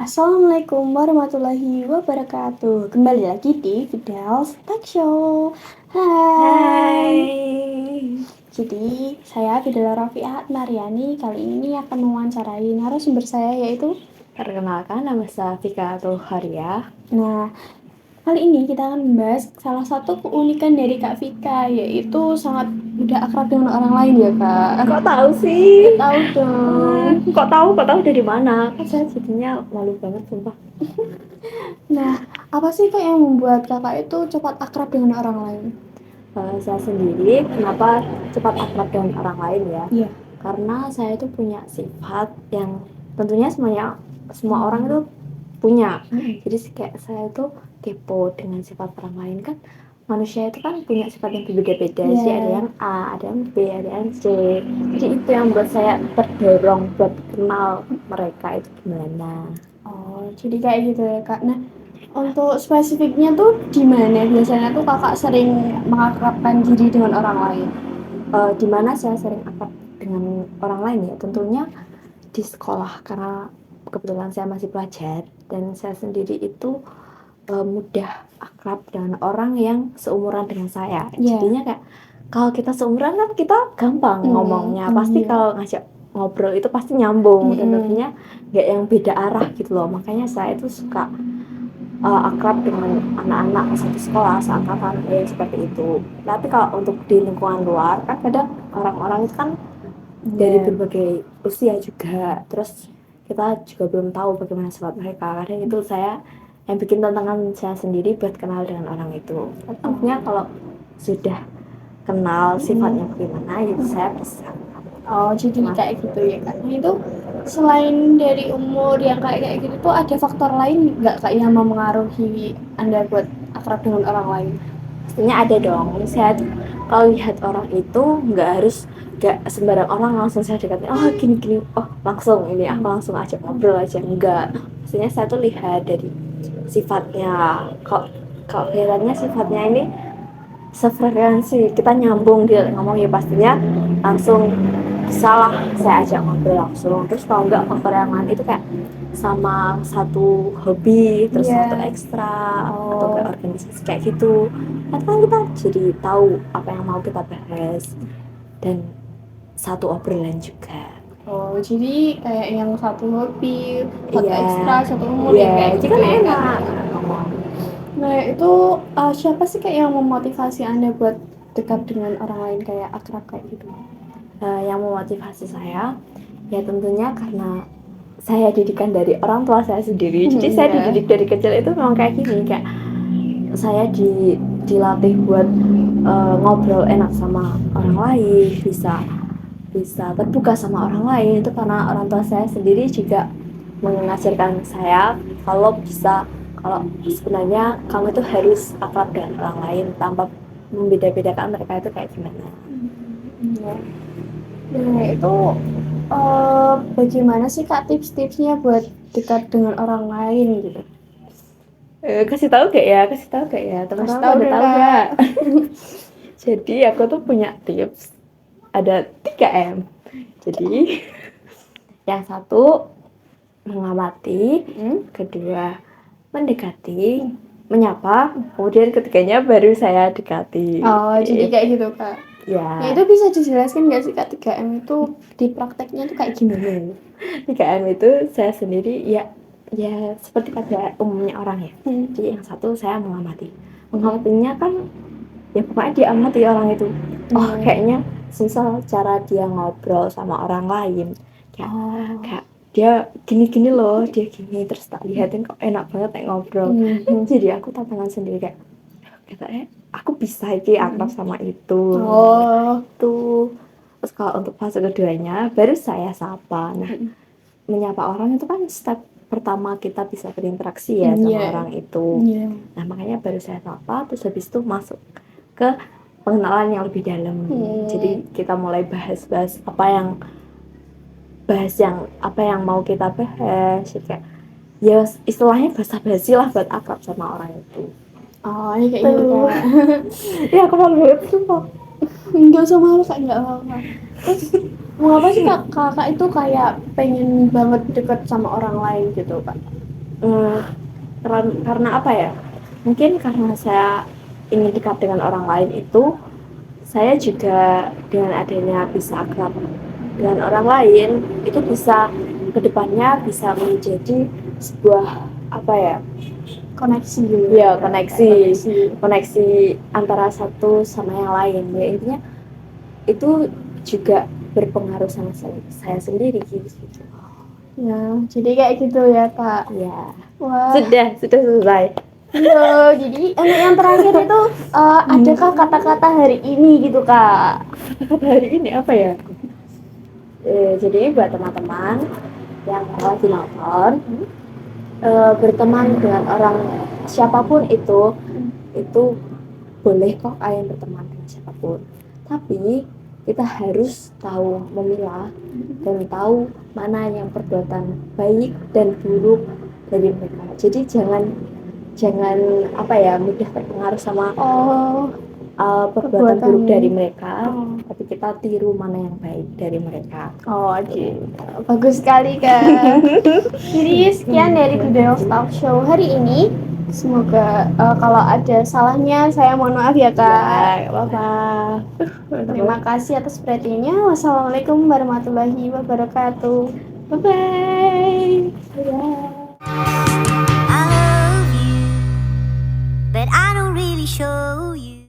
Assalamualaikum warahmatullahi wabarakatuh. Kembali lagi di Fidel's Talk Show. Hai. Hai. Jadi saya Fidel Rafiat Mariani kali ini akan mewawancarai narasumber saya yaitu. Perkenalkan, nama saya Vika Tulharia. Nah, kali ini kita akan membahas salah satu keunikan dari Kak Vika, yaitu sangat mudah akrab dengan orang lain ya Kak. Kok tahu sih? Tahu dong. Kok tahu dari mana? Kan saya jadinya malu banget sumpah. Nah, apa sih Kak yang membuat Kakak itu cepat akrab dengan orang lain? Saya sendiri kenapa cepat akrab dengan orang lain ya? Iya. Karena saya itu punya sifat yang tentunya semua orang itu punya. Jadi kayak saya itu kepo dengan sifat orang lain. Kan manusia itu kan punya sifat yang berbeda-beda sih, ada yang A, ada yang B, ada yang C. Jadi itu yang buat saya terdorong buat kenal mereka itu gimana. Oh, jadi kayak gitu ya Kak. Nah, untuk spesifiknya tuh di mana biasanya tuh Kakak sering mengakrabkan diri dengan orang lain? Di mana saya sering akrab dengan orang lain ya, tentunya di sekolah, karena kebetulan saya masih pelajar dan saya sendiri itu mudah akrab dengan orang yang seumuran dengan saya. Jadinya kayak kalau kita seumuran kan kita gampang ngomongnya, pasti kalau ngajak ngobrol itu pasti nyambung dan tentunya nggak yang beda arah gitu loh. Makanya saya itu suka akrab dengan anak-anak satu sekolah seangkatan seperti itu. Tapi kalau untuk di lingkungan luar kan kadang orang-orang itu kan dari berbagai usia juga, terus kita juga belum tahu bagaimana sifat mereka. Kadang itu saya yang bikin tantangan saya sendiri buat kenal dengan orang itu. Tentunya kalau sudah kenal sifatnya bagaimana itu saya bisa. Oh, jadi kayak gitu ya Kak. Nah, itu selain dari umur yang kayak gitu tuh ada faktor lain nggak Kak yang mempengaruhi Anda buat akrab dengan orang lain? Pastinya ada dong. Saya kalau lihat orang itu nggak sembarang orang langsung saya dekatin, oh gini oh langsung ini aku langsung ajak ngobrol aja, enggak. Pastinya saya tuh lihat dari sifatnya. Kalau kelihatannya sifatnya ini sefrekuensi, kita nyambung, dia ngomong ya pastinya langsung salah saya ajak ngobrol langsung. Terus kalau enggak faktor yang lain itu kayak sama satu hobi, terus satu ekstra atau kayak organisasi kayak gitu, kan kita jadi tahu apa yang mau kita bahas dan satu obrolan juga. Oh, jadi kayak yang satu hobi, satu ekstra, satu umur ya kayak gitu gitu kan ya enak. Nah, itu siapa sih kayak yang memotivasi Anda buat dekat dengan orang lain kayak akrab kayak gitu? Yang memotivasi saya ya tentunya karena saya didikan dari orang tua saya sendiri. Jadi saya dididik dari kecil itu memang kayak gini, kayak saya dilatih buat ngobrol enak sama orang lain, bisa terbuka sama orang lain. Itu karena orang tua saya sendiri juga mengajarkan saya kalau sebenarnya kamu itu harus akrab dengan orang lain tanpa membeda-bedakan mereka itu kayak gimana. Nah, itu bagaimana sih Kak tips-tipsnya buat dekat dengan orang lain gitu? Kasih tahu gak ya teman-teman, udah tahu gak? Jadi aku tuh punya tips, ada 3M. Jadi yang satu mengamati, kedua mendekati, menyapa, kemudian ketiganya baru saya dekati. Oh, jadi kayak gitu Kak. Ya. Itu bisa dijelaskan nggak sih Kak 3M itu di prakteknya tuh kayak gimana? 3M itu saya sendiri ya seperti pada umumnya orang ya. Jadi yang satu saya mengamati. Mengamatinya kan ya pokoknya diamati orang itu. Oh kayaknya susah cara dia ngobrol sama orang lain. Kayak dia gini loh, dia gini, terus tak lihatin kok enak banget kayak ngobrol. Jadi aku tantangan sendiri kayak aku bisa akrab sama itu. Tuh. Terus kalau untuk fase keduanya baru saya sapa. Nah, menyapa orang itu kan step pertama kita bisa berinteraksi ya sama orang itu. Nah, makanya baru saya sapa, terus habis itu masuk ke pengenalan yang lebih dalam. Jadi kita mulai bahas apa yang mau kita bahas, kayak ya istilahnya basa-basi lah buat akrab sama orang itu. Oh, ini kayak gitu Kak. Ya aku malu banget sumpah. Enggak usah malu Kak, enggak apa-apa. Terus mengapa sih kakak itu kayak pengen banget deket sama orang lain gitu Kak? karena apa ya? Mungkin karena saya ingin dekat dengan orang lain itu, saya juga dengan adanya bisa akrab dengan orang lain itu bisa kedepannya bisa menjadi sebuah apa ya? Koneksi gitu. Ya koneksi antara satu sama yang lain. Ya intinya itu juga berpengaruh sama saya sendiri gitu. Ya, jadi kayak gitu ya, Kak. Ya. Wah. Sudah selesai. Iya, jadi untuk yang terakhir itu adakah kata-kata hari ini gitu, Kak? Kata hari ini apa ya? Jadi buat teman-teman yang lagi nonton, berteman dengan orang siapapun itu boleh kok kalian berteman dengan siapapun. Tapi kita harus tahu memilah dan tahu mana yang perbuatan baik dan buruk dari mereka. Jadi jangan apa ya mudah terpengaruh sama perbuatan buruk dari mereka, tapi kita tiru mana yang baik dari mereka. Oke. Bagus sekali, Kak. Jadi sekian dari Video Talk Show hari ini. Semoga kalau ada salahnya saya mohon maaf ya, Kak. Ya, apa-apa. Terima kasih atas perhatiannya. Wassalamualaikum warahmatullahi wabarakatuh. Bye bye. I love you, but I don't really show you.